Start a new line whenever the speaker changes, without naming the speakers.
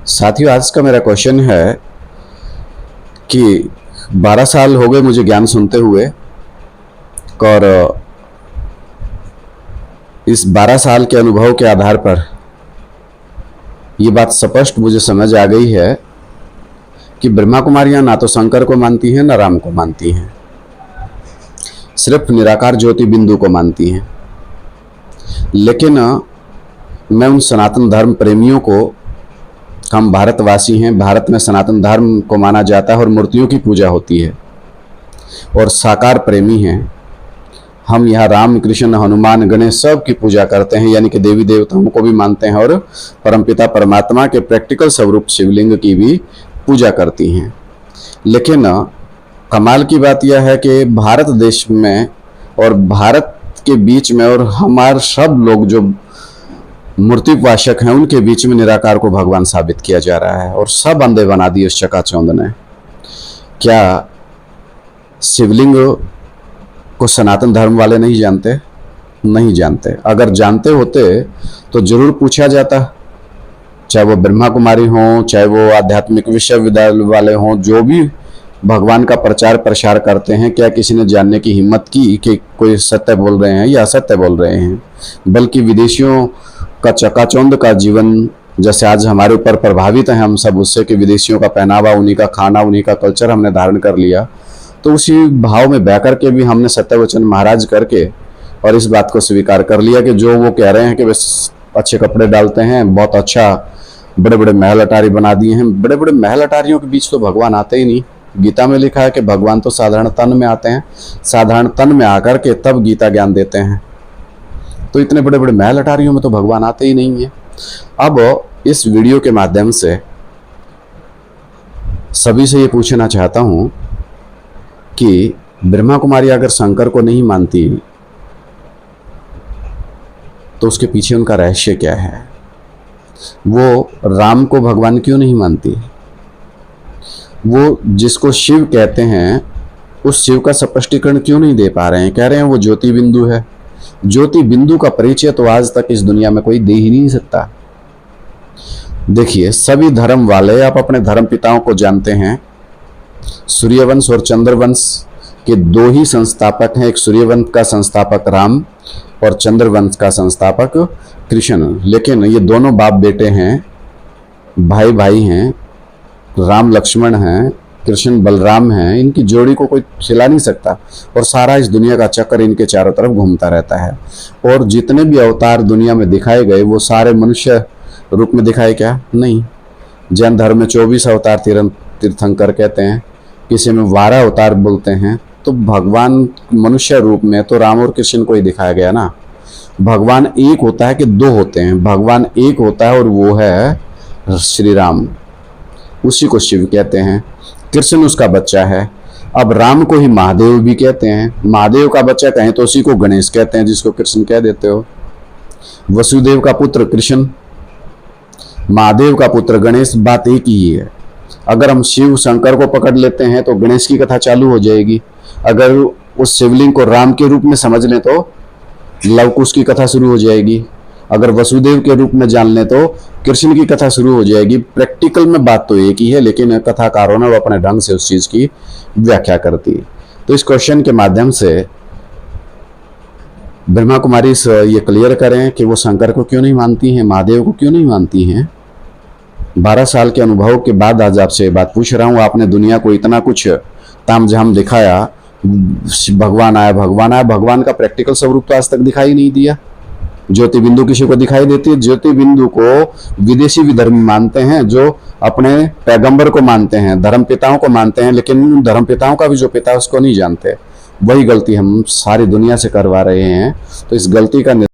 साथियों, आज का मेरा क्वेश्चन है कि 12 साल हो गए मुझे ज्ञान सुनते हुए और इस 12 साल के अनुभव के आधार पर ये बात स्पष्ट मुझे समझ आ गई है कि ब्रह्मा कुमारियां ना तो शंकर को मानती हैं ना राम को मानती हैं, सिर्फ निराकार ज्योति बिंदु को मानती हैं। लेकिन मैं उन सनातन धर्म प्रेमियों को, हम भारतवासी हैं, भारत में सनातन धर्म को माना जाता है और मूर्तियों की पूजा होती है, और साकार प्रेमी हैं हम। यहाँ राम कृष्ण हनुमान गणेश सब की पूजा करते हैं, यानी कि देवी देवताओं को भी मानते हैं और परमपिता परमात्मा के प्रैक्टिकल स्वरूप शिवलिंग की भी पूजा करती हैं। लेकिन कमाल की बात यह है कि भारत देश में और भारत के बीच में और हमारे सब लोग जो मूर्ति उपासक हैं उनके बीच में निराकार को भगवान साबित किया जा रहा है, और सब अंधे बना दिए इस चकाचौंध ने। क्या शिवलिंग को सनातन धर्म वाले नहीं जानते? नहीं जानते। अगर जानते होते तो जरूर पूछा जाता, चाहे वो ब्रह्मा कुमारी हों, चाहे वो आध्यात्मिक विश्वविद्यालय वाले हों, जो भी भगवान का प्रचार प्रसार करते हैं, क्या किसी ने जानने की हिम्मत की कि कोई सत्य बोल रहे हैं या असत्य बोल रहे हैं? बल्कि विदेशियों का चकाचौंध का जीवन जैसे आज हमारे ऊपर प्रभावित है हम सब उससे, कि विदेशियों का पहनावा, उन्हीं का खाना, उन्हीं का कल्चर हमने धारण कर लिया, तो उसी भाव में बह करके भी हमने सत्यवचन महाराज करके और इस बात को स्वीकार कर लिया कि जो वो कह रहे हैं कि बस अच्छे कपड़े डालते हैं, बहुत अच्छा बड़े बड़े महल अटारी बना दिए हैं। बड़े बड़े महल अटारियों के बीच तो भगवान आते ही नहीं। गीता में लिखा है कि भगवान तो साधारण तन में आते हैं, साधारण तन में आकर के तब गीता ज्ञान देते हैं। तो इतने बड़े बड़े महल अटारियों में तो भगवान आते ही नहीं है। अब इस वीडियो के माध्यम से सभी से ये पूछना चाहता हूं कि ब्रह्मा कुमारी अगर शंकर को नहीं मानती तो उसके पीछे उनका रहस्य क्या है? वो राम को भगवान क्यों नहीं मानती? वो जिसको शिव कहते हैं उस शिव का स्पष्टीकरण क्यों नहीं दे पा रहे हैं? कह रहे हैं वो ज्योति बिंदु है। ज्योति बिंदु का परिचय तो आज तक इस दुनिया में कोई दे ही नहीं सकता। देखिए, सभी धर्म वाले आप अपने धर्म पिताओं को जानते हैं। सूर्यवंश और चंद्रवंश के दो ही संस्थापक हैं। एक सूर्यवंश का संस्थापक राम और चंद्रवंश का संस्थापक कृष्ण। लेकिन ये दोनों बाप बेटे हैं, भाई भाई हैं। राम लक्ष्मण हैं, कृष्ण बलराम हैं। इनकी जोड़ी को कोई खिला नहीं सकता, और सारा इस दुनिया का चक्कर इनके चारों तरफ घूमता रहता है। और जितने भी अवतार दुनिया में दिखाए गए वो सारे मनुष्य रूप में दिखाए क्या? नहीं। जैन धर्म में 24 अवतार तीर्थंकर कहते हैं, किसी में 12 अवतार बोलते हैं। तो भगवान मनुष्य रूप में तो राम और कृष्ण को ही दिखाया गया ना। भगवान एक होता है कि दो होते हैं? भगवान एक होता है और वो है श्री राम, उसी को शिव कहते हैं। कृष्ण उसका बच्चा है। अब राम को ही महादेव भी कहते हैं। महादेव का बच्चा कहें तो उसी को गणेश कहते हैं, जिसको कृष्ण कह देते हो। वसुदेव का पुत्र कृष्ण, महादेव का पुत्र गणेश, बात एक ही है। अगर हम शिव शंकर को पकड़ लेते हैं तो गणेश की कथा चालू हो जाएगी। अगर उस शिवलिंग को राम के रूप में समझ लें तो लवकुश की कथा शुरू हो जाएगी। अगर वसुदेव के रूप में जान लें तो कृष्ण की कथा शुरू हो जाएगी। प्रैक्टिकल में बात तो एक ही है, लेकिन कथाकारों ने वो अपने ढंग से उस चीज की व्याख्या करती। तो इस क्वेश्चन के माध्यम से ब्रह्मा कुमारी ये क्लियर करें कि वो शंकर को क्यों नहीं मानती हैं, महादेव को क्यों नहीं मानती हैं। 12 साल के अनुभव के बाद आज आपसे बात पूछ रहा हूँ। आपने दुनिया को इतना कुछ तामझाम दिखाया, भगवान आया भगवान आया, भगवान का प्रैक्टिकल स्वरूप तो आज तक दिखाई नहीं दिया। ज्योति बिंदु किसी को दिखाई देती है? ज्योति बिंदु को विदेशी भी धर्म मानते हैं, जो अपने पैगंबर को मानते हैं, धर्म पिताओं को मानते हैं, लेकिन धर्म पिताओं का भी जो पिता है उसको नहीं जानते। वही गलती हम सारी दुनिया से करवा रहे हैं। तो इस गलती का